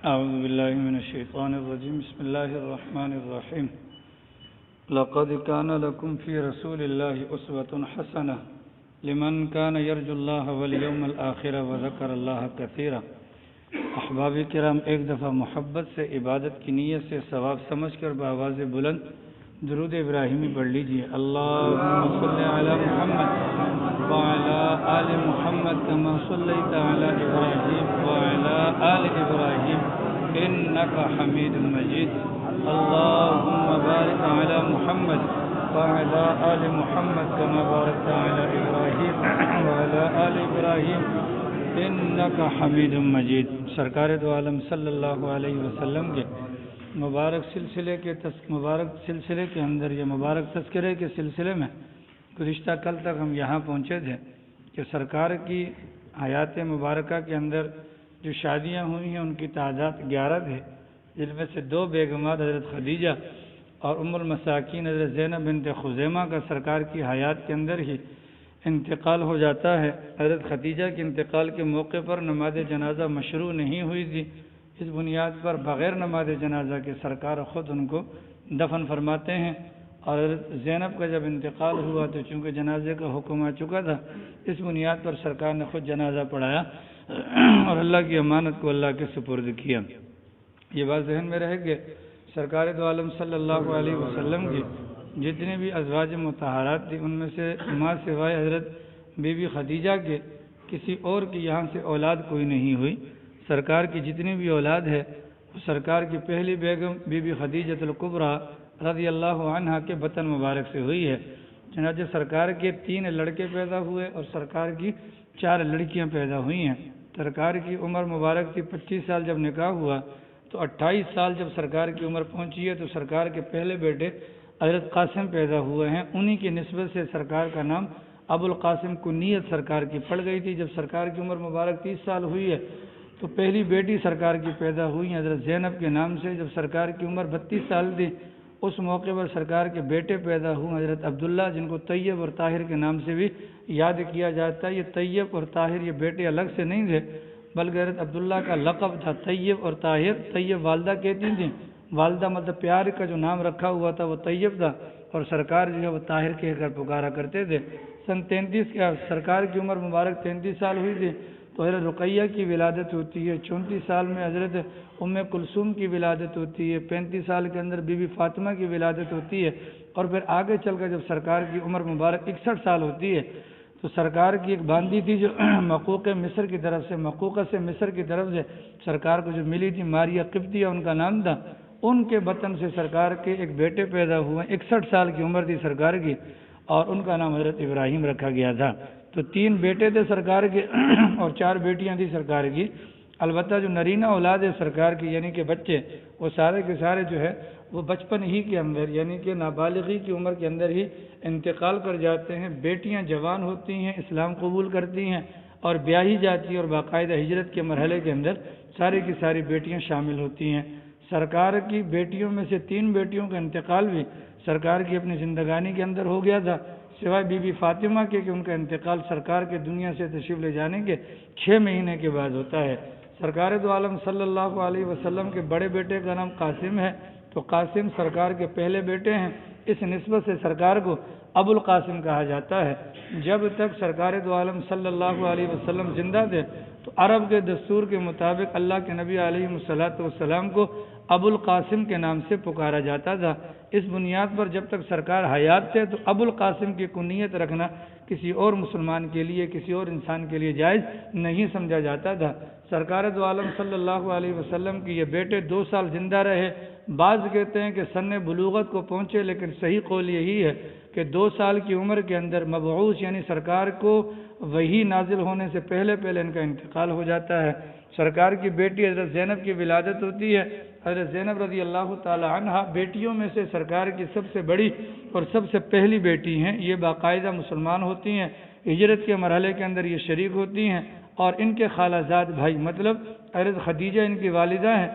أعوذ بالله من الشيطان الرجيم بسم الله الرحمن الرحيم لقد كان لكم في رسول الله أسوة حسنة لمن كان يرجو الله واليوم الآخر وذكر الله كثيرا۔ احباب کرام، ایک دفعہ محبت سے عبادت کی نیت سے ثواب سمجھ کر بآواز بلند درود ابراہیمی پڑھ لیجئے۔ اللہم صلی علی محمد وعلی آل محمد کما صلیت علی ابراہیم وعلی آل ابراہیم انکا حمید مجید۔ اللہم بارک علی محمد وعلی آل محمد کما بارکت علی ابراہیم وعلی آل ابراہیم انکا حمید مجید۔ سرکار دو عالم صلی اللہ علیہ وسلم کے مبارک سلسلے کے اندر یہ مبارک تذکرے کے سلسلے میں گزشتہ کل تک ہم یہاں پہنچے تھے کہ سرکار کی حیات مبارکہ کے اندر جو شادیاں ہوئی ہیں ان کی تعداد 11 تھے، جن میں سے 2 بیگمات حضرت خدیجہ اور ام المساکین حضرت زینب بنت خزیمہ کا سرکار کی حیات کے اندر ہی انتقال ہو جاتا ہے۔ حضرت خدیجہ کے انتقال کے موقع پر نماز جنازہ مشروع نہیں ہوئی تھی، اس بنیاد پر بغیر نماز جنازہ کے سرکار خود ان کو دفن فرماتے ہیں، اور حضرت زینب کا جب انتقال ہوا تو چونکہ جنازے کا حکم آ چکا تھا، اس بنیاد پر سرکار نے خود جنازہ پڑھایا اور اللہ کی امانت کو اللہ کے سپرد کیا۔ یہ بات ذہن میں رہے کہ سرکار دو عالم صلی اللہ علیہ وسلم کی جتنے بھی ازواج مطہرات تھی ان میں سے ماں سوائے حضرت بی بی خدیجہ کے کسی اور کی یہاں سے اولاد کوئی نہیں ہوئی۔ سرکار کی جتنی بھی اولاد ہے وہ سرکار کی پہلی بیگم بی بی خدیجہ الکبریٰ رضی اللہ عنہ کے بطن مبارک سے ہوئی ہے۔ چنانچہ سرکار کے 3 لڑکے پیدا ہوئے اور سرکار کی 4 لڑکیاں پیدا ہوئی ہیں۔ سرکار کی عمر مبارک تھی 25 سال جب نکاح ہوا تو 28 سال جب سرکار کی عمر پہنچی ہے تو سرکار کے پہلے بیٹے حضرت قاسم پیدا ہوئے ہیں۔ انہی کی نسبت سے سرکار کا نام ابو القاسم کنیت سرکار کی پڑ گئی تھی۔ جب سرکار کی عمر مبارک 30 سال ہوئی ہے تو پہلی بیٹی سرکار کی پیدا ہوئی ہیں حضرت زینب کے نام سے۔ جب سرکار کی عمر 32 سال تھی اس موقع پر سرکار کے بیٹے پیدا ہوئے حضرت عبداللہ، جن کو طیب اور طاہر کے نام سے بھی یاد کیا جاتا ہے۔ یہ طیب اور طاہر یہ بیٹے الگ سے نہیں تھے بلکہ حضرت عبداللہ کا لقب تھا طیب اور طاہر۔ طیب والدہ کہتی تھیں، والدہ مطلب پیار کا جو نام رکھا ہوا تھا وہ طیب تھا، اور سرکار جو ہے وہ طاہر کہہ کر پکارا کرتے تھے۔ سن 33 کے سرکار کی عمر مبارک 33 سال ہوئی تھی تو حضرت رقیہ کی ولادت ہوتی ہے۔ 34 سال میں حضرت ام کلثوم کی ولادت ہوتی ہے۔ 35 سال کے اندر بی بی فاطمہ کی ولادت ہوتی ہے، اور پھر آگے چل کر جب سرکار کی عمر مبارک 61 سال ہوتی ہے تو سرکار کی ایک باندی تھی جو مقوقہ مصر کی طرف سے مصر کی طرف سے سرکار کو جو ملی تھی، ماریہ قبطیہ ان کا نام تھا۔ ان کے بطن سے سرکار کے ایک بیٹے پیدا ہوئے، 61 سال کی عمر تھی سرکار کی، اور ان کا نام حضرت ابراہیم رکھا گیا تھا۔ تو 3 بیٹے تھے سرکار کے اور 4 بیٹیاں تھیں سرکار کی۔ البتہ جو نرینہ اولاد ہے سرکار کی یعنی کہ بچے، وہ سارے کے سارے جو ہے وہ بچپن ہی کے اندر یعنی کہ نابالغی کی عمر کے اندر ہی انتقال کر جاتے ہیں۔ بیٹیاں جوان ہوتی ہیں، اسلام قبول کرتی ہیں اور بیاہی جاتی ہیں، اور باقاعدہ ہجرت کے مرحلے کے اندر ساری کی ساری بیٹیاں شامل ہوتی ہیں۔ سرکار کی بیٹیوں میں سے 3 بیٹیوں کا انتقال بھی سرکار کی اپنی زندگانی کے اندر ہو گیا تھا، سوائے بی بی فاطمہ کے کہ ان کا انتقال سرکار کے دنیا سے تشریف لے جانے کے 6 مہینے کے بعد ہوتا ہے۔ سرکار دو عالم صلی اللہ علیہ وسلم کے بڑے بیٹے کا نام قاسم ہے، تو قاسم سرکار کے پہلے بیٹے ہیں، اس نسبت سے سرکار کو ابو القاسم کہا جاتا ہے۔ جب تک سرکار دو عالم صلی اللہ علیہ وسلم زندہ تھے تو عرب کے دستور کے مطابق اللہ کے نبی علیہ السلام کو ابو القاسم کے نام سے پکارا جاتا تھا۔ اس بنیاد پر جب تک سرکار حیات تھے تو ابو القاسم کی کنیت رکھنا کسی اور مسلمان کے لیے، کسی اور انسان کے لیے جائز نہیں سمجھا جاتا تھا۔ سرکار دو عالم صلی اللہ علیہ وسلم کی یہ بیٹے 2 سال زندہ رہے۔ بعض کہتے ہیں کہ سن بلوغت کو پہنچے، لیکن صحیح قول یہی ہے کہ 2 سال کی عمر کے اندر مبعوث یعنی سرکار کو وحی نازل ہونے سے پہلے ان کا انتقال ہو جاتا ہے۔ سرکار کی بیٹی حضرت زینب کی ولادت ہوتی ہے۔ حضرت زینب رضی اللہ تعالی عنہ بیٹیوں میں سے سرکار کی سب سے بڑی اور سب سے پہلی بیٹی ہیں۔ یہ باقاعدہ مسلمان ہوتی ہیں، ہجرت کے مرحلے کے اندر یہ شریک ہوتی ہیں، اور ان کے خالہ زاد بھائی مطلب حضرت خدیجہ ان کی والدہ ہیں،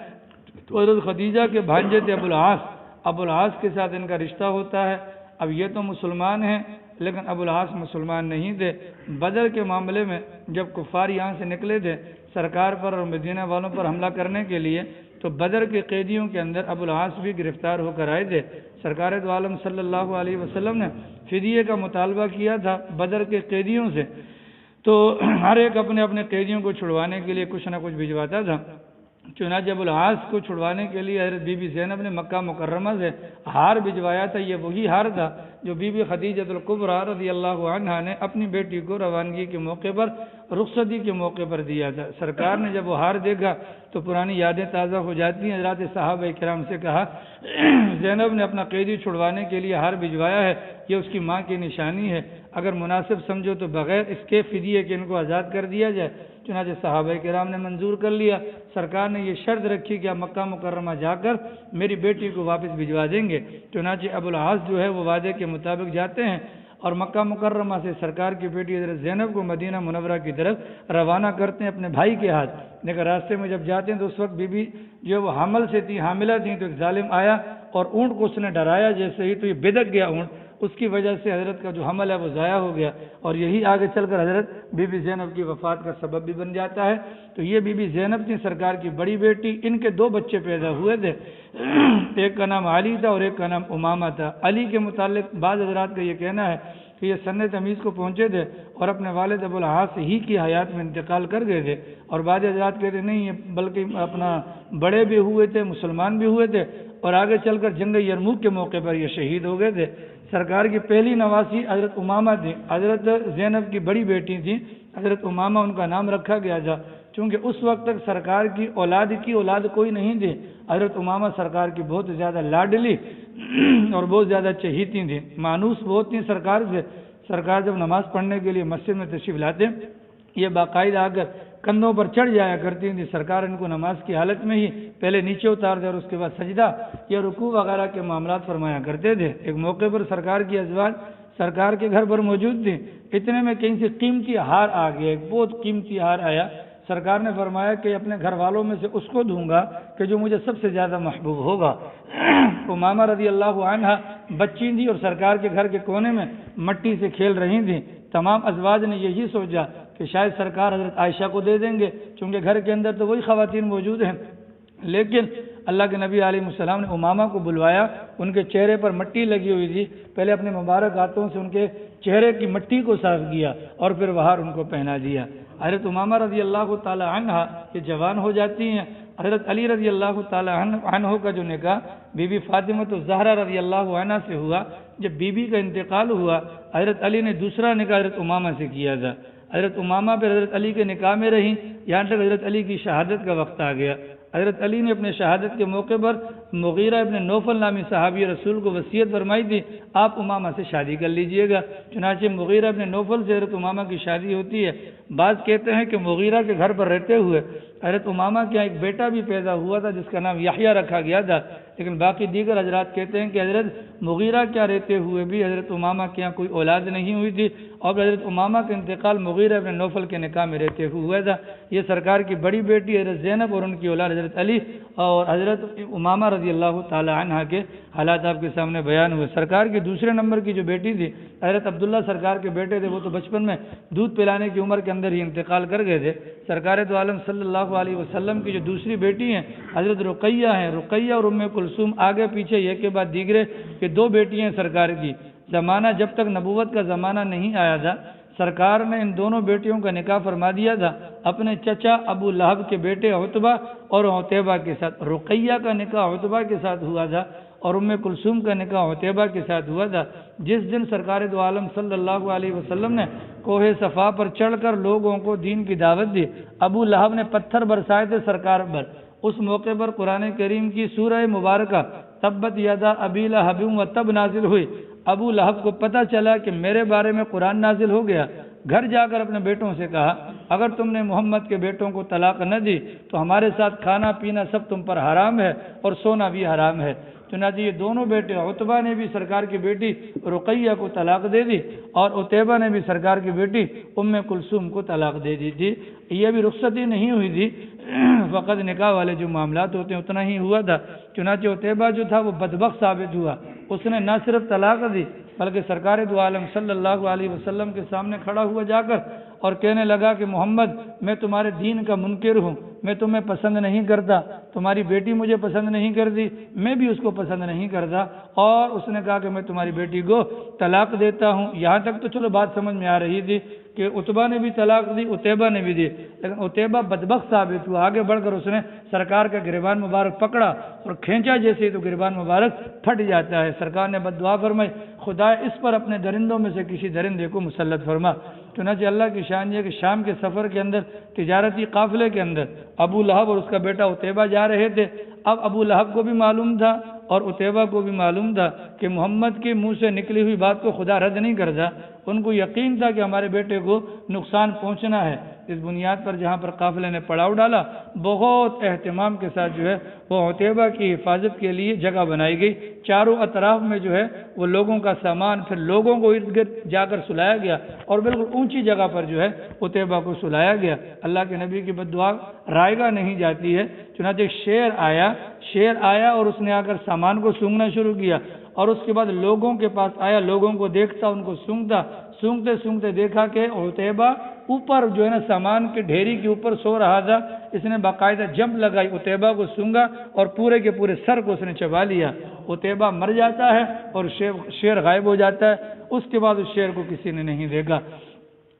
تو حضرت خدیجہ کے بھانجے تھے ابو العاص کے ساتھ ان کا رشتہ ہوتا ہے۔ اب یہ تو مسلمان ہیں لیکن ابو العاص مسلمان نہیں تھے۔ بدر کے معاملے میں جب کفار یہاں سے نکلے تھے سرکار پر اور مدینہ والوں پر حملہ کرنے کے لیے، تو بدر کے قیدیوں کے اندر ابو العاص بھی گرفتار ہو کر آئے تھے۔ سرکار دو عالم صلی اللہ علیہ وسلم نے فدیے کا مطالبہ کیا تھا بدر کے قیدیوں سے، تو ہر ایک اپنے اپنے قیدیوں کو چھڑوانے کے لیے کچھ نہ کچھ بھجواتا تھا۔ چنانچہ ابو العاص کو چھڑوانے کے لیے حضرت بی بی زینب نے مکہ مکرمہ سے ہار بھجوایا تھا۔ یہ وہی ہار تھا جو بی بی خدیجہ الکبریٰ رضی اللہ عنہا نے اپنی بیٹی کو روانگی کے موقع پر، رخصتی کے موقع پر دیا تھا۔ سرکار نے جب وہ ہار دیکھا تو پرانی یادیں تازہ ہو جاتی ہیں۔ حضرات صحابہ کرام سے کہا، زینب نے اپنا قیدی چھڑوانے کے لیے ہار بھجوایا ہے، یہ اس کی ماں کی نشانی ہے، اگر مناسب سمجھو تو بغیر اس کے فدیے کے ان کو آزاد کر دیا جائے۔ چنانچہ صحابہ کرام نے منظور کر لیا۔ سرکار نے یہ شرط رکھی کہ آپ مکہ مکرمہ جا کر میری بیٹی کو واپس بھجوا دیں گے۔ چنانچہ ابو العاص جو ہے وہ وعدے کے مطابق جاتے ہیں اور مکہ مکرمہ سے سرکار کی بیٹی حضرت زینب کو مدینہ منورہ کی طرف روانہ کرتے ہیں اپنے بھائی کے ہاتھ۔ لیکن راستے میں جب جاتے ہیں تو اس وقت بی بی جو وہ حامل سے تھی، حاملہ تھیں، تو ایک ظالم آیا اور اونٹ کو اس نے ڈرایا جیسے ہی، تو یہ بدک گیا اونٹ، اس کی وجہ سے حضرت کا جو حمل ہے وہ ضائع ہو گیا، اور یہی آگے چل کر حضرت بی بی زینب کی وفات کا سبب بھی بن جاتا ہے۔ تو یہ بی بی زینب تھی سرکار کی بڑی بیٹی، ان کے دو بچے پیدا ہوئے تھے، ایک کا نام علی تھا اور ایک کا نام امامہ تھا۔ علی کے متعلق بعض حضرات کا یہ کہنا ہے کہ یہ سن تمیز کو پہنچے تھے اور اپنے والد ابو العاص ہی کی حیات میں انتقال کر گئے تھے، اور بعض حضرات کہتے نہیں ہیں بلکہ اپنا بڑے بھی ہوئے تھے، مسلمان بھی ہوئے تھے، اور آگے چل کر جنگ یرموک کے موقع پر یہ شہید ہو گئے تھے۔ سرکار کی پہلی نواسی حضرت امامہ تھی، حضرت زینب کی بڑی بیٹی تھی، حضرت امامہ ان کا نام رکھا گیا تھا، چونکہ اس وقت تک سرکار کی اولاد کوئی نہیں تھی۔ حضرت امامہ سرکار کی بہت زیادہ لاڈلی اور بہت زیادہ چہیتی تھیں، مانوس بہت تھیں سرکار سے۔ سرکار جب نماز پڑھنے کے لیے مسجد میں تشریف لاتے، یہ باقاعدہ آ کر کندھوں پر چڑھ جایا کرتی تھی۔ سرکار ان کو نماز کی حالت میں ہی پہلے نیچے اتار دے اور اس کے بعد سجدہ یا رکوع وغیرہ کے معاملات فرمایا کرتے تھے۔ ایک موقع پر سرکار کی ازواج سرکار کے گھر پر موجود تھیں، اتنے میں کہیں سے قیمتی ہار آ گیا، ایک بہت قیمتی ہار آیا۔ سرکار نے فرمایا کہ اپنے گھر والوں میں سے اس کو دوں گا کہ جو مجھے سب سے زیادہ محبوب ہوگا۔ امامہ رضی اللہ عنہ بچی تھی اور سرکار کے گھر کے کونے میں مٹی سے کھیل رہی تھیں۔ تمام ازواج نے یہی سوچا کہ شاید سرکار حضرت عائشہ کو دے دیں گے، چونکہ گھر کے اندر تو وہی خواتین موجود ہیں، لیکن اللہ کے نبی علیہ السلام نے امامہ کو بلوایا، ان کے چہرے پر مٹی لگی ہوئی تھی، پہلے اپنے مبارک ہاتھوں سے ان کے چہرے کی مٹی کو صاف کیا اور پھر وہ ہار ان کو پہنا دیا۔ حضرت امامہ رضی اللہ تعالی عنہ یہ جوان ہو جاتی ہیں۔ حضرت علی رضی اللہ تعالی عنہ کا جو نکاح بی بی فاطمہ الزہرا رضی اللہ عنہ سے ہوا، جب بی بی کا انتقال ہوا حضرت علی نے دوسرا نکاح حضرت امامہ سے کیا تھا۔ حضرت امامہ پھر حضرت علی کے نکاح میں رہیں یہاں تک حضرت علی کی شہادت کا وقت آ گیا۔ حضرت علی نے اپنے شہادت کے موقع پر مغیرہ ابن نوفل نامی صحابی رسول کو وصیت فرمائی تھی، آپ امامہ سے شادی کر لیجئے گا۔ چنانچہ مغیرہ ابن نوفل سے حضرت امامہ کی شادی ہوتی ہے۔ بعض کہتے ہیں کہ مغیرہ کے گھر پر رہتے ہوئے حضرت امامہ کے یہاں ایک بیٹا بھی پیدا ہوا تھا جس کا نام یحییٰ رکھا گیا تھا، لیکن باقی دیگر حضرات کہتے ہیں کہ حضرت مغیرہ کیا رہتے ہوئے بھی حضرت امامہ کے یہاں کوئی اولاد نہیں ہوئی تھی، اور حضرت امامہ کا انتقال مغیرہ ابن نوفل کے نکاح میں رہتے ہوئے ہوا تھا۔ یہ سرکار کی بڑی بیٹی حضرت زینب اور ان کی اولاد حضرت علی اور حضرت امامہ رضی اللہ تعالی عنہ کے حالات آپ کے سامنے بیان ہوئے۔ سرکار کی دوسرے نمبر کی جو بیٹی تھی حضرت عبداللہ سرکار کے بیٹے تھے، وہ تو بچپن میں دودھ پلانے کی عمر کے اندر ہی انتقال کر گئے تھے۔ سرکار دو عالم صلی اللہ علیہ وسلم کی جو دوسری بیٹی ہیں حضرت رقیہ ہیں، رقیہ اور ام کلثوم آگے پیچھے ایک کے بعد دیگرے کہ دو بیٹی ہیں سرکار کی۔ زمانہ جب تک نبوت کا زمانہ نہیں آیا تھا سرکار نے ان دونوں بیٹیوں کا نکاح فرما دیا تھا اپنے چچا ابو لہب کے بیٹے عتبہ اور عتیبہ کے ساتھ۔ رقیہ کا نکاح عتبہ کے ساتھ ہوا تھا اور ام کلثوم کا نکاح عتیبہ کے ساتھ ہوا تھا۔ جس دن سرکار دو عالم صلی اللہ علیہ وسلم نے کوہ صفا پر چڑھ کر لوگوں کو دین کی دعوت دی، ابو لہب نے پتھر برسائے تھے سرکار پر۔ اس موقع پر قرآن کریم کی سورہ مبارکہ تبت یدا ابی لہب وتب نازل ہوئی۔ ابو لہب کو پتہ چلا کہ میرے بارے میں قرآن نازل ہو گیا، گھر جا کر اپنے بیٹوں سے کہا اگر تم نے محمد کے بیٹوں کو طلاق نہ دی تو ہمارے ساتھ کھانا پینا سب تم پر حرام ہے اور سونا بھی حرام ہے۔ چنانچہ یہ دونوں بیٹے عتبہ نے بھی سرکار کی بیٹی رقیہ کو طلاق دے دی اور عتیبہ نے بھی سرکار کی بیٹی ام کلثوم کو طلاق دے دی تھی۔ یہ بھی رخصتی نہیں ہوئی تھی، فقط نکاح والے جو معاملات ہوتے ہیں اتنا ہی ہوا تھا۔ چنانچہ عتیبہ جو تھا وہ بدبخت ثابت ہوا، اس نے نہ صرف طلاق دی بلکہ سرکار دو عالم صلی اللہ علیہ وسلم کے سامنے کھڑا ہوا جا کر اور کہنے لگا کہ محمد میں تمہارے دین کا منکر ہوں، میں تمہیں پسند نہیں کرتا، تمہاری بیٹی مجھے پسند نہیں کرتی، میں بھی اس کو پسند نہیں کرتا، اور اس نے کہا کہ میں تمہاری بیٹی کو طلاق دیتا ہوں۔ یہاں تک تو چلو بات سمجھ میں آ رہی تھی کہ عتبہ نے بھی طلاق دی، عتیبہ نے بھی دی، لیکن عتیبہ بدبخت ثابت ہوا۔ آگے بڑھ کر اس نے سرکار کا گریبان مبارک پکڑا اور کھینچا جیسے تو گریبان مبارک پھٹ جاتا ہے۔ سرکار نے بد دعا فرمائی، خدا اس پر اپنے درندوں میں سے کسی درندے کو مسلط فرما۔ چنانچہ اللہ کی شان یہ کہ شام کے سفر کے اندر تجارتی قافلے کے اندر ابو لہب اور اس کا بیٹا عتیبہ جا رہے تھے۔ اب ابو لہب کو بھی معلوم تھا اور عتیبہ کو بھی معلوم تھا کہ محمد کے منہ سے نکلی ہوئی بات کو خدا رد نہیں کرتا۔ ان کو یقین تھا کہ ہمارے بیٹے کو نقصان پہنچنا ہے۔ اس بنیاد پر جہاں پر قافلے نے پڑاؤ ڈالا، بہت اہتمام کے ساتھ جو ہے وہ عتیبہ کی حفاظت کے لیے جگہ بنائی گئی۔ چاروں اطراف میں جو ہے وہ لوگوں کا سامان، پھر لوگوں کو ارد گرد جا کر سلایا گیا اور بالکل اونچی جگہ پر جو ہے عتیبہ کو سلایا گیا۔ اللہ کے نبی کی بد دعا رائگاں نہیں جاتی ہے۔ چنانچہ شیر آیا اور اس نے آ کر سامان کو سونگنا شروع کیا، اور اس کے بعد لوگوں کے پاس آیا، لوگوں کو دیکھتا، ان کو سونگتے سونگتے دیکھا کہ عتیبہ اوپر جو ہے نا سامان کے ڈھیری کے اوپر سو رہا تھا۔ اس نے باقاعدہ جمپ لگائی، عتیبہ کو سونگا اور پورے کے پورے سر کو اس نے چبا لیا۔ عتیبہ مر جاتا ہے اور شیر غائب ہو جاتا ہے۔ اس کے بعد اس شیر کو کسی نے نہیں دیکھا۔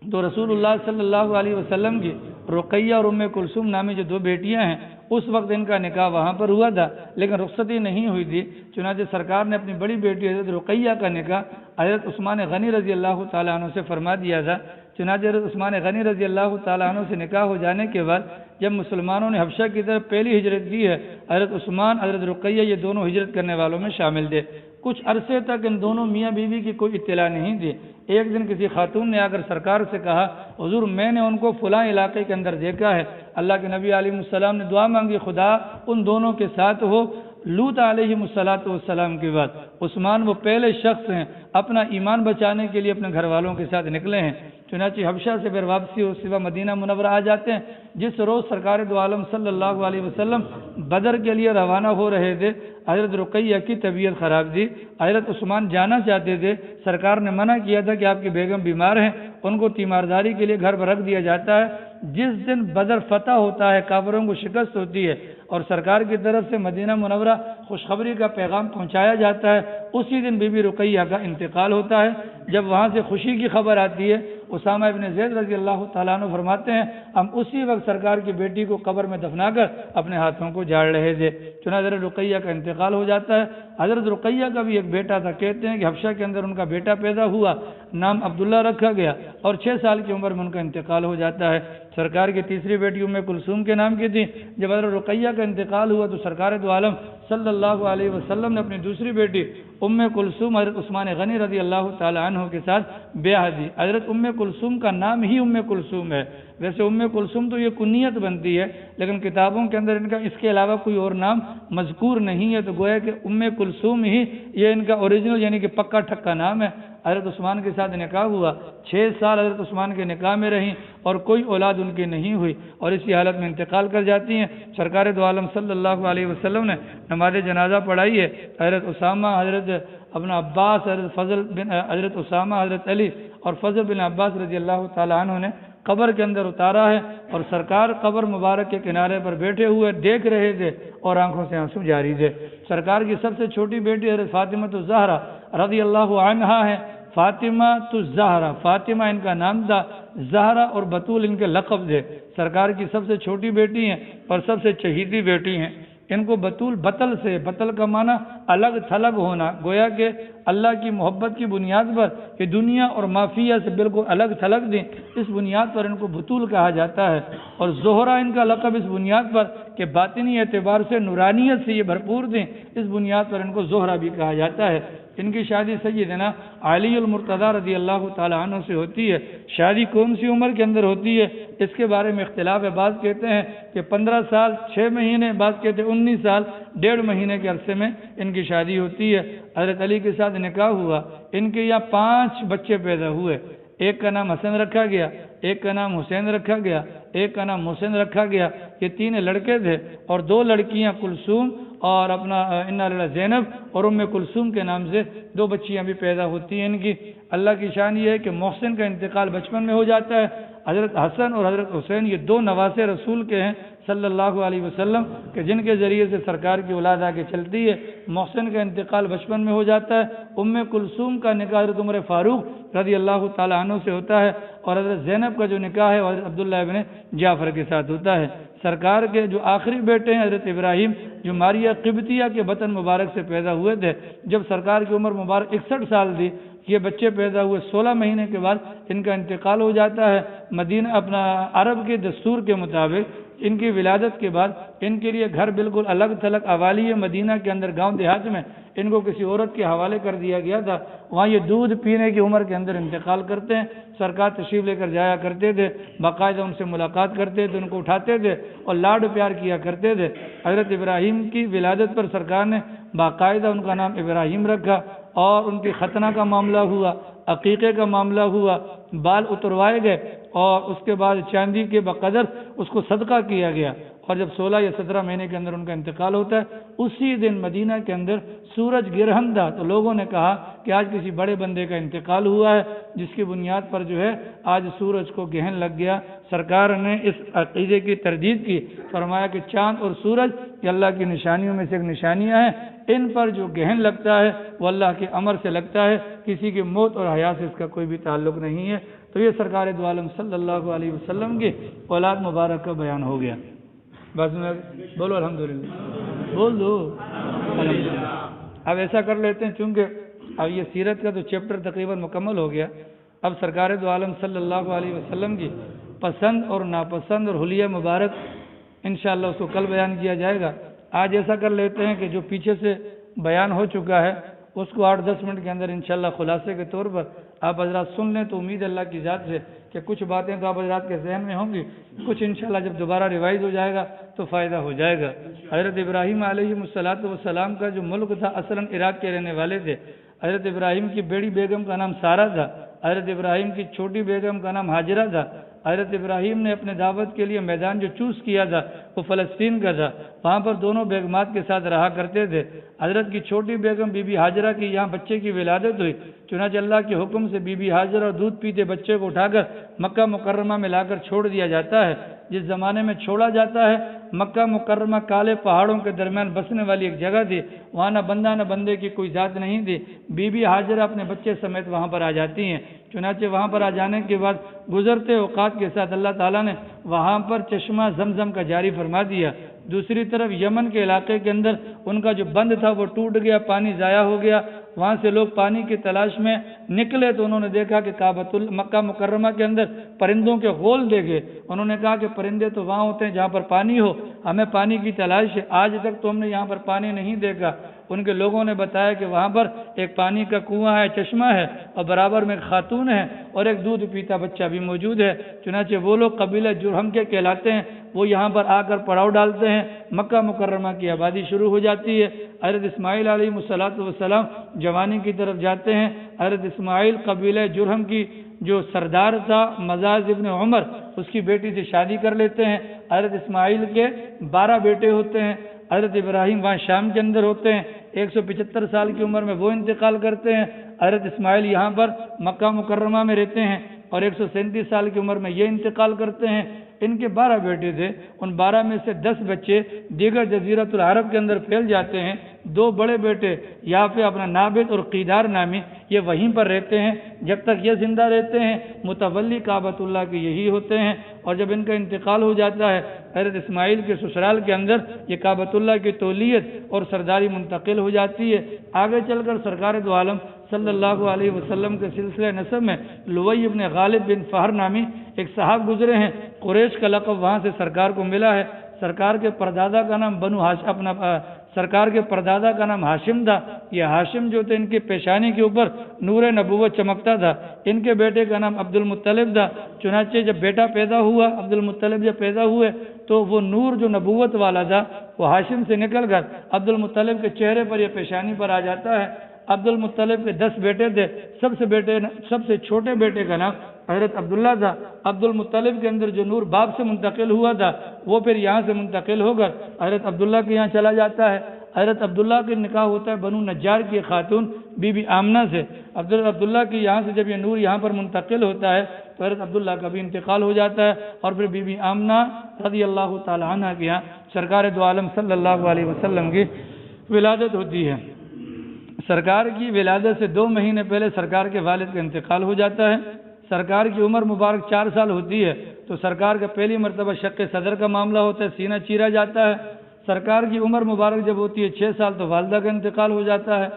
تو رسول اللہ صلی اللہ علیہ وسلم کی رقیہ اور ام کلثوم نامی جو دو بیٹیاں ہیں، اس وقت ان کا نکاح وہاں پر ہوا تھا، لیکن رخصتی نہیں ہوئی تھی۔ چنانچہ سرکار نے اپنی بڑی بیٹی حضرت رقیہ کا نکاح حضرت عثمان غنی رضی اللہ تعالیٰ عنہ سے فرما دیا تھا۔ چنانچہ حضرت عثمان غنی رضی اللہ تعالیٰ عنہ سے نکاح ہو جانے کے بعد جب مسلمانوں نے حبشہ کی طرف پہلی ہجرت کی ہے، حضرت عثمان، حضرت رقیہ یہ دونوں ہجرت کرنے والوں میں شامل تھے۔ کچھ عرصے تک ان دونوں میاں بیوی کی کوئی اطلاع نہیں تھی۔ ایک دن کسی خاتون نے آ کر سرکار سے کہا، حضور میں نے ان کو فلاں علاقے کے اندر دیکھا ہے۔ اللہ کے نبی علیہ السلام نے دعا مانگی، خدا ان دونوں کے ساتھ ہو۔ لوط علیہ السلام کے بعد عثمان وہ پہلے شخص ہیں اپنا ایمان بچانے کے لیے اپنے گھر والوں کے ساتھ نکلے ہیں۔ چنانچہ حبشہ سے پھر واپسی ہو سوا مدینہ منورہ آ جاتے ہیں۔ جس روز سرکار دو عالم صلی اللہ علیہ وسلم بدر کے لیے روانہ ہو رہے تھے، حضرت رقیہ کی طبیعت خراب تھی۔ حضرت عثمان جانا چاہتے تھے، سرکار نے منع کیا تھا کہ آپ کی بیگم بیمار ہیں، ان کو تیمارداری کے لیے گھر پر رکھ دیا جاتا ہے۔ جس دن بدر فتح ہوتا ہے، کافروں کو شکست ہوتی ہے اور سرکار کی طرف سے مدینہ منورہ خوشخبری کا پیغام پہنچایا جاتا ہے، اسی دن بی بی رقیہ کا انتقال ہوتا ہے۔ جب وہاں سے خوشی کی خبر آتی ہے، اسامہ ابن زید رضی اللہ تعالیٰ عنہ فرماتے ہیں، ہم اسی وقت سرکار کی بیٹی کو قبر میں دفنا کر اپنے ہاتھوں کو جاڑ رہے تھے۔ چنانچہ حضرت رقیہ کا انتقال ہو جاتا ہے۔ حضرت رقیہ کا بھی ایک بیٹا تھا، کہتے ہیں کہ حبشہ کے اندر ان کا بیٹا پیدا ہوا، نام عبداللہ رکھا گیا، اور 6 سال کی عمر میں ان کا انتقال ہو جاتا ہے۔ سرکار کی تیسری بیٹی ام کلثوم کے نام کی تھی۔ جب حضرت رقیہ کا انتقال ہوا تو سرکار دو عالم صلی اللہ علیہ وسلم نے اپنی دوسری بیٹی ام کلثوم حضرت عثمان غنی رضی اللہ تعالیٰ عنہ کے ساتھ بیاہ دی۔ حضرت ام کلثوم کا نام ہی ام کلثوم ہے۔ ویسے ام کلثوم تو یہ کنیت بنتی ہے، لیکن کتابوں کے اندر ان کا اس کے علاوہ کوئی اور نام مذکور نہیں ہے، تو گویا کہ ام کلثوم ہی یہ ان کا اوریجنل یعنی کہ پکا ٹھکا نام ہے۔ حضرت عثمان کے ساتھ نکاح ہوا، 6 سال حضرت عثمان کے نکاح میں رہیں اور کوئی اولاد ان کی نہیں ہوئی، اور اسی حالت میں انتقال کر جاتی ہیں۔ سرکار دو عالم صلی اللہ علیہ وسلم نے نماز جنازہ پڑھائی ہے۔ حضرت اسامہ، حضرت ابن عباس، حضرت اسامہ، حضرت علی اور فضل بن عباس رضی اللہ تعالیٰ عنہ نے قبر کے اندر اتارا ہے، اور سرکار قبر مبارک کے کنارے پر بیٹھے ہوئے دیکھ رہے تھے اور آنکھوں سے آنسو جاری تھے۔ سرکار کی سب سے چھوٹی بیٹی حضرت فاطمہ الزہرا رضی اللہ عنہا ہے۔ فاطمہ الزہرا، فاطمہ ان کا نام تھا، زہرا اور بطول ان کے لقب تھے۔ سرکار کی سب سے چھوٹی بیٹی ہیں اور سب سے چہیتی بیٹی ہیں۔ ان کو بطول بطل سے، بطل کا معنی الگ تھلگ ہونا، گویا کہ اللہ کی محبت کی بنیاد پر کہ دنیا اور مافیہ سے بالکل الگ تھلگ دیں، اس بنیاد پر ان کو بطول کہا جاتا ہے۔ اور زہرا ان کا لقب اس بنیاد پر کہ باطنی اعتبار سے نورانیت سے یہ بھرپور تھیں، اس بنیاد پر ان کو زہرا بھی کہا جاتا ہے۔ ان کی شادی سیدنا علی المرتضی رضی اللہ تعالیٰ عنہ سے ہوتی ہے۔ شادی کون سی عمر کے اندر ہوتی ہے اس کے بارے میں اختلاف ہے۔ بعض کہتے ہیں کہ 15 سال 6 مہینے، بعض کہتے ہیں 19 سال 1.5 مہینے کے عرصے میں ان کی شادی ہوتی ہے۔ حضرت علی کے ساتھ نکاح ہوا، ان کے یہاں 5 بچے پیدا ہوئے۔ ایک کا نام حسن رکھا گیا، ایک کا نام حسین رکھا گیا، ایک کا نام محسن رکھا گیا، یہ 3 لڑکے تھے، اور 2 لڑکیاں کلثوم اور اپنا زینب اور ام کلثوم کے نام سے 2 بچیاں بھی پیدا ہوتی ہیں ان کی۔ اللہ کی شان یہ ہے کہ محسن کا انتقال بچپن میں ہو جاتا ہے۔ حضرت حسن اور حضرت حسین یہ 2 نواسے رسول کے ہیں صلی اللہ علیہ وسلم، کہ جن کے ذریعے سے سرکار کی اولاد آگے چلتی ہے۔ محسن کا انتقال بچپن میں ہو جاتا ہے۔ ام کلثوم کا نکاح حضرت عمر فاروق رضی اللہ تعالیٰ عنہ سے ہوتا ہے، اور حضرت زینب کا جو نکاح ہے وہ حضرت عبداللہ ابن جعفر کے ساتھ ہوتا ہے۔ سرکار کے جو آخری بیٹے ہیں حضرت ابراہیم، جو ماریہ قبطیہ کے بطن مبارک سے پیدا ہوئے تھے، جب سرکار کی عمر مبارک 61 سال تھی، یہ بچے پیدا ہوئے 16 مہینے کے بعد ان کا انتقال ہو جاتا ہے۔ مدینہ اپنا عرب کے دستور کے مطابق ان کی ولادت کے بعد ان کے لیے گھر بالکل الگ تھلگ اوالی مدینہ کے اندر گاؤں دیہات میں ان کو کسی عورت کے حوالے کر دیا گیا تھا۔ وہاں یہ دودھ پینے کی عمر کے اندر انتقال کرتے ہیں۔ سرکار تشریف لے کر جایا کرتے تھے، باقاعدہ ان سے ملاقات کرتے تھے، ان کو اٹھاتے تھے اور لاڈ پیار کیا کرتے تھے۔ حضرت ابراہیم کی ولادت پر سرکار نے باقاعدہ ان کا نام ابراہیم رکھا، اور ان کی ختنہ کا معاملہ ہوا، عقیقے کا معاملہ ہوا، بال اتروائے گئے، اور اس کے بعد چاندی کے بقدر اس کو صدقہ کیا گیا۔ اور جب 16 یا 17 مہینے کے اندر ان کا انتقال ہوتا ہے، اسی دن مدینہ کے اندر سورج گرہن تھا، تو لوگوں نے کہا کہ آج کسی بڑے بندے کا انتقال ہوا ہے، جس کی بنیاد پر جو ہے آج سورج کو گرہن لگ گیا۔ سرکار نے اس عقیدے کی تردید کی، فرمایا کہ چاند اور سورج یہ اللہ کی نشانیوں میں سے ایک نشانیاں ہیں، ان پر جو گرہن لگتا ہے وہ اللہ کے امر سے لگتا ہے، کسی کی موت اور حیات سے اس کا کوئی بھی تعلق نہیں ہے۔ تو یہ سرکار دو عالم صلی اللہ علیہ وسلم کی اولاد مبارک کا بیان ہو گیا۔ بس میں بولو الحمدللہ، بول دو الحمدللہ۔ اب ایسا کر لیتے ہیں، چونکہ اب یہ سیرت کا تو چیپٹر تقریباً مکمل ہو گیا، اب سرکار دو عالم صلی اللہ علیہ وسلم کی پسند اور ناپسند اور حلیہ مبارک انشاءاللہ اس کو کل بیان کیا جائے گا۔ آج ایسا کر لیتے ہیں کہ جو پیچھے سے بیان ہو چکا ہے اس کو 8-10 منٹ کے اندر انشاءاللہ خلاصے کے طور پر آپ حضرات سن لیں، تو امید اللہ کی ذات سے کہ کچھ باتیں تو آپ حضرات کے ذہن میں ہوں گی، کچھ انشاءاللہ جب دوبارہ ریوائز ہو جائے گا تو فائدہ ہو جائے گا۔ حضرت ابراہیم علیہ السلام کا جو ملک تھا اصلاً عراق کے رہنے والے تھے۔ حضرت ابراہیم کی بیڑی بیگم کا نام سارہ تھا، حضرت ابراہیم کی چھوٹی بیگم کا نام ہاجرہ تھا۔ حضرت ابراہیم نے اپنے دعوت کے لیے میدان جو چوز کیا تھا وہ فلسطین کا تھا، وہاں پر دونوں بیگمات کے ساتھ رہا کرتے تھے۔ حضرت کی چھوٹی بیگم بی بی ہاجرہ کی یہاں بچے کی ولادت ہوئی، چنانچہ اللہ کے حکم سے بی بی ہاجرہ اور دودھ پیتے بچے کو اٹھا کر مکہ مکرمہ میں لا کر چھوڑ دیا جاتا ہے۔ جس زمانے میں چھوڑا جاتا ہے، مکہ مکرمہ کالے پہاڑوں کے درمیان بسنے والی ایک جگہ تھی، وہاں نہ بندہ نہ بندے کی کوئی ذات نہیں تھی۔ بی بی ہاجرہ اپنے بچے سمیت وہاں پر آ جاتی ہیں، چنانچہ وہاں پر آ جانے کے بعد گزرتے اوقات کے ساتھ اللہ تعالیٰ نے وہاں پر چشمہ زمزم کا جاری فرما دیا۔ دوسری طرف یمن کے علاقے کے اندر ان کا جو بند تھا وہ ٹوٹ گیا، پانی ضائع ہو گیا۔ وہاں سے لوگ پانی کی تلاش میں نکلے تو انہوں نے دیکھا کہ مکہ مکرمہ کے اندر پرندوں کے غول دیکھے۔ انہوں نے کہا کہ پرندے تو وہاں ہوتے ہیں جہاں پر پانی ہو، ہمیں پانی کی تلاش ہے، آج تک تو ہم نے یہاں پر پانی نہیں دیکھا۔ ان کے لوگوں نے بتایا کہ وہاں پر ایک پانی کا کنواں ہے، چشمہ ہے، اور برابر میں ایک خاتون ہے اور ایک دودھ پیتا بچہ بھی موجود ہے۔ چنانچہ وہ لوگ قبیلہ جرہم کے کہلاتے ہیں، وہ یہاں پر آ کر پڑاؤ ڈالتے ہیں، مکہ مکرمہ کی آبادی شروع ہو جاتی ہے۔ حضرت اسماعیل علیہ السلام جوانی کی طرف جاتے ہیں۔ حضرت اسماعیل قبیلہ جرہم کی جو سردار تھا مزاز ابن عمر، اس کی بیٹی سے شادی کر لیتے ہیں۔ حضرت اسماعیل کے 12 بیٹے ہوتے ہیں۔ حضرت ابراہیم وہاں شام کے اندر ہوتے ہیں، 175 سال کی عمر میں وہ انتقال کرتے ہیں۔ حضرت اسماعیل یہاں پر مکہ مکرمہ میں رہتے ہیں اور 137 سال کی عمر میں یہ انتقال کرتے ہیں۔ ان کے 12 بیٹے تھے، ان 12 میں سے 10 بچے دیگر جزیرۃ العرب کے اندر پھیل جاتے ہیں۔ 2 بڑے بیٹے یا پھر اپنا نابد اور قیدار نامی یہ وہیں پر رہتے ہیں جب تک یہ زندہ رہتے ہیں، متولی کعبۃ اللہ کے یہی ہوتے ہیں، اور جب ان کا انتقال ہو جاتا ہے حضرت اسماعیل کے سسرال کے اندر یہ کعبۃ اللہ کی تولیت اور سرداری منتقل ہو جاتی ہے۔ آگے چل کر سرکار دو عالم صلی اللہ علیہ وسلم کے سلسلہ نسب میں لوئی ابن غالب بن فہر نامی ایک صاحب گزرے ہیں، قریش کا لقب وہاں سے سرکار کو ملا ہے۔ سرکار کے پردادا کا نام سرکار کے پردادا کا نام ہاشم تھا۔ یہ ہاشم جو تھے ان کی پیشانی کے اوپر نور نبوت چمکتا تھا۔ ان کے بیٹے کا نام عبد المطلب تھا۔ چنانچہ جب بیٹا پیدا ہوا، عبد المطلب جب پیدا ہوئے تو وہ نور جو نبوت والا تھا وہ ہاشم سے نکل کر عبد المطلب کے چہرے پر یا پیشانی پر آ جاتا ہے۔ عبد المطلب کے 10 بیٹے تھے، سب سے چھوٹے بیٹے کا نام حضرت عبداللہ تھا۔ عبد المطلب کے اندر جو نور باپ سے منتقل ہوا تھا وہ پھر یہاں سے منتقل ہو کر حضرت عبداللہ کے یہاں چلا جاتا ہے۔ حضرت عبداللہ کے نکاح ہوتا ہے بنو نجار کی خاتون بی بی آمنہ سے۔ عبداللہ کی یہاں سے جب یہ نور یہاں پر منتقل ہوتا ہے تو حضرت عبداللہ کا بھی انتقال ہو جاتا ہے، اور پھر بی بی آمنہ رضی اللہ تعالی عنہ کے یہاں سرکار دو عالم صلی اللہ علیہ وسلم کی ولادت ہوتی ہے۔ سرکار کی ولادت سے 2 مہینے پہلے سرکار کے والد کا انتقال ہو جاتا ہے۔ سرکار کی عمر مبارک 4 سال ہوتی ہے تو سرکار کا پہلی مرتبہ شق صدر کا معاملہ ہوتا ہے، سینہ چیرا جاتا ہے۔ سرکار کی عمر مبارک جب ہوتی ہے 6 سال تو والدہ کا انتقال ہو جاتا ہے۔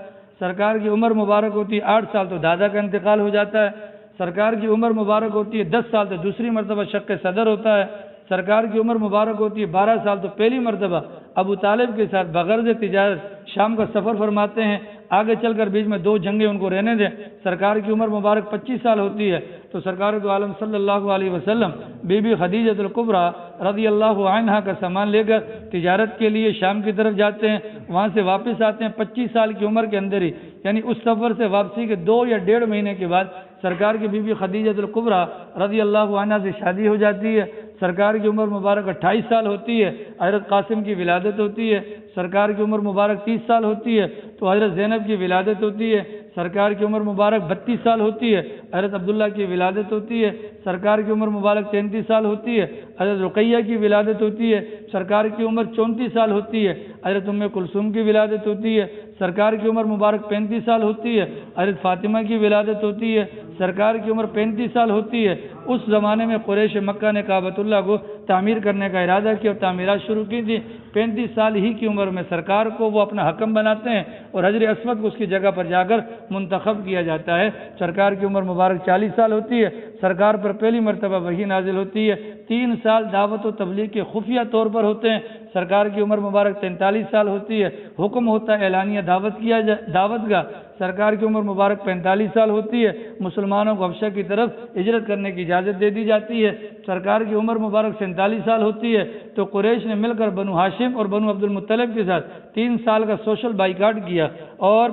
سرکار کی عمر مبارک ہوتی ہے 8 سال تو دادا کا انتقال ہو جاتا ہے۔ سرکار کی عمر مبارک ہوتی ہے 10 سال تو دوسری مرتبہ شق صدر ہوتا ہے۔ سرکار کی عمر مبارک ہوتی ہے 12 سال تو پہلی مرتبہ ابو طالب کے ساتھ بغرض تجارت شام کا سفر فرماتے ہیں۔ آگے چل کر بیچ میں 2 جنگیں ان کو رہنے دیں۔ سرکار کی عمر مبارک 25 سال ہوتی ہے تو سرکار دو عالم صلی اللہ علیہ وسلم بی بی خدیجہ الکبریٰ رضی اللہ عنہا کا سامان لے کر تجارت کے لیے شام کی طرف جاتے ہیں، وہاں سے واپس آتے ہیں 25 سال کی عمر کے اندر ہی، یعنی اس سفر سے واپسی کے 2 یا 1.5 مہینے کے بعد سرکار کی بی بی خدیجہ الکبریٰ رضی اللہ عنہا سے شادی ہو جاتی ہے۔ سرکار کی عمر مبارک 28 سال ہوتی ہے، حضرت قاسم کی ولادت ہوتی ہے۔ سرکار کی عمر مبارک 30 سال ہوتی ہے تو حضرت زینب کی ولادت ہوتی ہے۔ سرکار کی عمر مبارک 32 سال ہوتی ہے، حضرت عبداللہ کی ولادت ہوتی ہے۔ سرکار کی عمر مبارک 33 سال ہوتی ہے، حضرت رقیہ کی ولادت ہوتی ہے۔ سرکار کی عمر 34 سال ہوتی ہے، حضرت ام کلثوم کی ولادت ہوتی ہے۔ سرکار کی عمر مبارک 35 سال ہوتی ہے، حضرت فاطمہ کی ولادت ہوتی ہے۔ سرکار کی عمر 35 سال ہوتی ہے۔ اس زمانے میں قریش مکہ نے کعبۃ اللہ کو تعمیر کرنے کا ارادہ کیا اور تعمیرات شروع کی تھی۔ 35 سال ہی کی عمر میں سرکار کو وہ اپنا حکم بناتے ہیں اور حجر اسود کو اس کی جگہ پر جا کر منتخب کیا جاتا ہے۔ سرکار کی عمر مبارک 40 سال ہوتی ہے، سرکار پر پہلی مرتبہ وحی نازل ہوتی ہے۔ 3 سال دعوت و تبلیغ کے خفیہ طور پر ہوتے ہیں۔ سرکار کی عمر مبارک 43 سال ہوتی ہے، حکم ہوتا ہے اعلانیہ دعوت کا۔ سرکار کی عمر مبارک 45 سال ہوتی ہے، مسلمانوں کو حبشہ کی طرف ہجرت کرنے کی اجازت دے دی جاتی ہے۔ سرکار کی عمر مبارک 47 سال ہوتی ہے تو قریش نے مل کر بنو ہاشم اور بنو عبد المطلب کے ساتھ 3 سال کا سوشل بائیکاٹ کیا اور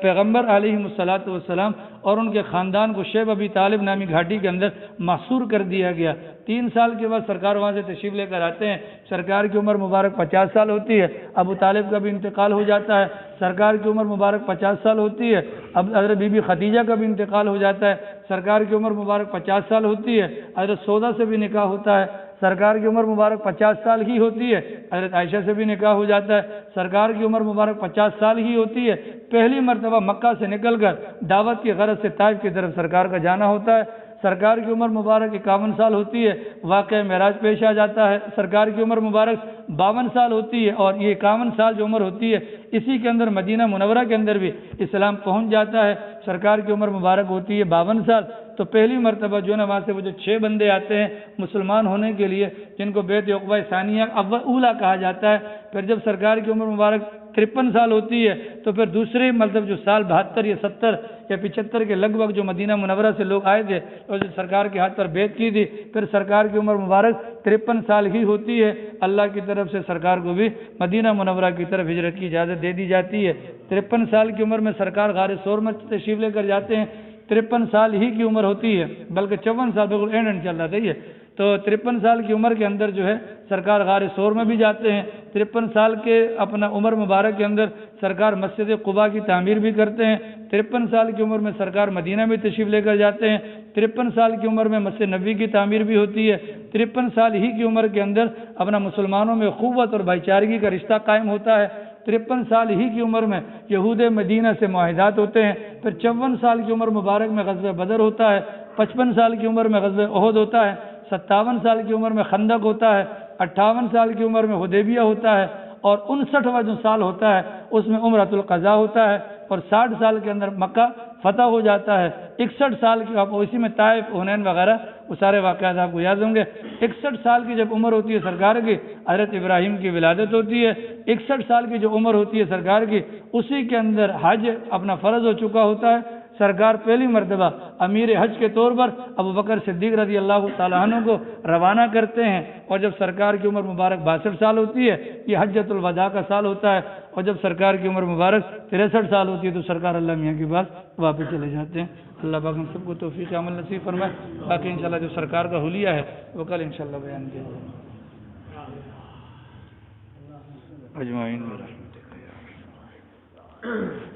پیغمبر علیہ الصلوۃ والسلام اور ان کے خاندان کو شیب ابی طالب نامی گھاٹی کے اندر محصور کر دیا گیا۔ 3 سال کے بعد سرکار وہاں سے تشریف لے کر آتے ہیں۔ سرکار کی عمر مبارک 50 سال ہوتی ہے، ابو طالب کا بھی انتقال ہو جاتا ہے۔ سرکار کی عمر مبارک 50 سال ہوتی ہے، اب حضرت بی بی خدیجہ کا بھی انتقال ہو جاتا ہے۔ سرکار کی عمر مبارک 50 سال ہوتی ہے، حضرت سودا سے بھی نکاح ہوتا ہے۔ سرکار کی عمر مبارک 50 سال ہی ہوتی ہے، حضرت عائشہ سے بھی نکاح ہو جاتا ہے۔ سرکار کی عمر مبارک 50 سال ہی ہوتی ہے، پہلی مرتبہ مکہ سے نکل کر دعوت کی غرض سے طائف کی طرف سرکار کا جانا ہوتا ہے۔ سرکار کی عمر مبارک 51 سال ہوتی ہے، واقعہ معراج پیش آ جاتا ہے۔ سرکار کی عمر مبارک 52 سال ہوتی ہے اور یہ 51 سال جو عمر ہوتی ہے اسی کے اندر مدینہ منورہ کے اندر بھی اسلام پہنچ جاتا ہے۔ سرکار کی عمر مبارک ہوتی ہے 52 سال تو پہلی مرتبہ جو ہے نا وہاں سے وہ جو 6 بندے آتے ہیں مسلمان ہونے کے لیے جن کو بیعت عقبہ ثانیہ اولا کہا جاتا ہے۔ پھر جب سرکار کی عمر مبارک 53 سال ہوتی ہے تو پھر دوسرے مطلب جو سال 72 یا 70 یا 75 کے لگ بھگ جو مدینہ منورہ سے لوگ آئے تھے اور جو سرکار کے ہاتھ پر بیعت کی تھی، پھر سرکار کی عمر مبارک 53 سال ہی ہوتی ہے۔ اللہ کی طرف سے سرکار کو بھی مدینہ منورہ کی طرف ہجرت کی اجازت دے دی جاتی ہے۔ 53 سال کی عمر میں سرکار غار ثور میں تشریف لے کر جاتے ہیں۔ 53 سال ہی کی عمر ہوتی ہے، بلکہ 54 سال بالکل اینڈ چل رہا تھا یہ تو 53 سال کی عمر کے اندر جو ہے سرکار غار ثور میں بھی جاتے ہیں۔ 53 سال کے اپنا عمر مبارک کے اندر سرکار مسجد قباء کی تعمیر بھی کرتے ہیں۔ 53 سال کی عمر میں سرکار مدینہ میں تشریف لے کر جاتے ہیں۔ 53 سال کی عمر میں مسجد نبوی کی تعمیر بھی ہوتی ہے۔ 53 سال ہی کی عمر کے اندر اپنا مسلمانوں میں قوت اور بھائی چارگی کا رشتہ قائم ہوتا ہے۔ 53 سال ہی کی عمر میں یہود مدینہ سے معاہدات ہوتے ہیں۔ پھر 54 سال کی عمر مبارک میں غزوہ بدر ہوتا ہے۔ 55 سال کی عمر میں غزوہ احد ہوتا ہے۔ 57 سال کی عمر میں خندق ہوتا ہے۔ 58 سال کی عمر میں حدیبیہ ہوتا ہے اور 59واں جو سال ہوتا ہے اس میں عمرۃ القضاء ہوتا ہے اور 60 سال کے اندر مکہ فتح ہو جاتا ہے۔ 61 سال کی آپ اسی میں طائف حنین وغیرہ وہ سارے واقعات آپ کو یاد ہوں گے۔ 61 سال کی جب عمر ہوتی ہے سرکار کی حضرت ابراہیم کی ولادت ہوتی ہے۔ 61 سال کی جو عمر ہوتی ہے سرکار کی اسی کے اندر حج اپنا فرض ہو چکا ہوتا ہے۔ سرکار پہلی مرتبہ امیر حج کے طور پر ابو بکر صدیق رضی اللہ تعالیٰ عنہ کو روانہ کرتے ہیں، اور جب سرکار کی عمر مبارک 62 سال ہوتی ہے، یہ حجۃ الوداع کا سال ہوتا ہے، اور جب سرکار کی عمر مبارک 63 سال ہوتی ہے تو سرکار اللہ میاں کے پاس واپس چلے جاتے ہیں۔ اللہ پاک ہم سب کو توفیق عمل نصیب فرمائے۔ باقی انشاءاللہ جو سرکار کا حلیہ ہے وہ کل انشاءاللہ بیان کیا جائے گا۔ اجمعین برحمتک یا ارحم الراحمین۔